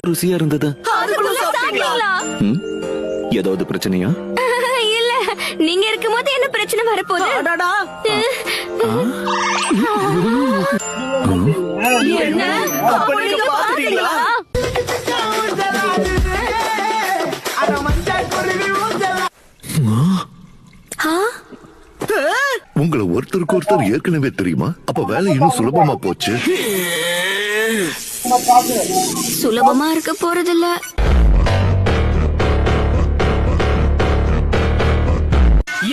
ருசியா இருந்தது. ம், ஏதாவது பிரச்சனையா? இல்ல, நீங்க இருக்கும்போது என்ன பிரச்சனை வரப்போகுது? என்ன? அப்ப நீங்க பாத்தீங்களா? உங்களை ஒருத்தருக்கு ஒருத்தர் ஏற்கனவே தெரியுமா? அப்ப வேலை இன்னும் சுலபமா போச்சு. சுலபமா இருக்க போறதில்ல.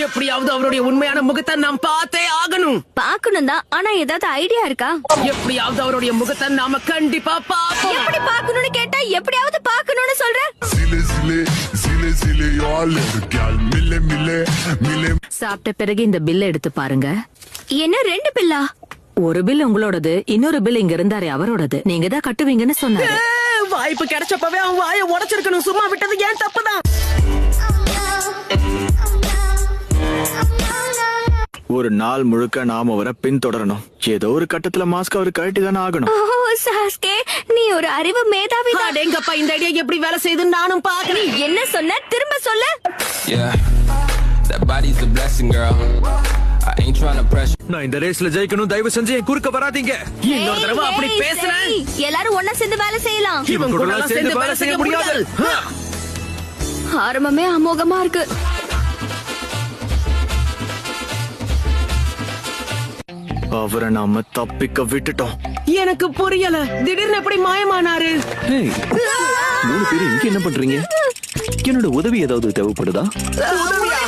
எப்படியாவது அவருடைய உண்மையான முகத்தை நாம் பார்த்தே ஆகணும். பாக்கணும் தான், ஆனா ஏதாவது ஐடியா இருக்கா? எப்படியாவது அவருடைய முகத்தை நாம கண்டிப்பா பாப்போம். எப்படி பாக்கணும்னு கேட்டா எப்படியாவது பாக்கணும்னு சொல்ற? சாப்பிட்ட பிறகு இந்த பில் எடுத்து பாருங்க. என்ன 2 பில்லா? ஒரு பில் உங்களோடது, இன்னொரு பில் இங்க இருந்தாரே அவரோடது. நீங்க தான் கட்டுவீங்கன்னு சொன்னாரு. வாய்ப்பு கிடைச்சப்பவே அவன் வாயை உடைச்சிருக்கணும். சும்மா விட்டது ஏன் தப்புதான். ஒரு நாள் முழுக்க நாம அவரை பின்தொடரணும். ஏதோ ஒரு கட்டத்துல மாஸ்க் அவரு கழட்டி தானே ஆகணும். ஓ சாஸ்கே, நீ ஒரு அறிவு மேதாவி தான். அடேங்கப்பா, இந்த ஐடியா எப்படி வேலை செய்யுதுன்னு நானும் நீ பாக்குறேன். என்ன சொன்ன? திரும்ப சொல்லு. Yeah, that body's a blessing, girl. I ain't trying to pressure. நான் இந்த ரேஸ்ல ஜெயிக்கணும், தயவு செஞ்சு என் குறுக்க வராதீங்க. இன்னொரு தடவை அப்படி ஏய், பேசுறேன். சரி, எல்லாரும் ஒண்ணா சேர்ந்து வேலை செய்யலாம். இவன் கூட எல்லாம் சேர்ந்து வேலை செய்ய முடியாது. ஆரம்பமே அமோகமா இருக்கு. அவரை நாம தப்பிக்க விட்டுட்டோம். எனக்கு புரியல, திடீர்னு எப்படி மாயமானாரு? ஏய், 3 பேரும் இங்க என்ன பண்றீங்க? என்னோட உதவி ஏதாவது தேவைப்படுதா? உதவியா?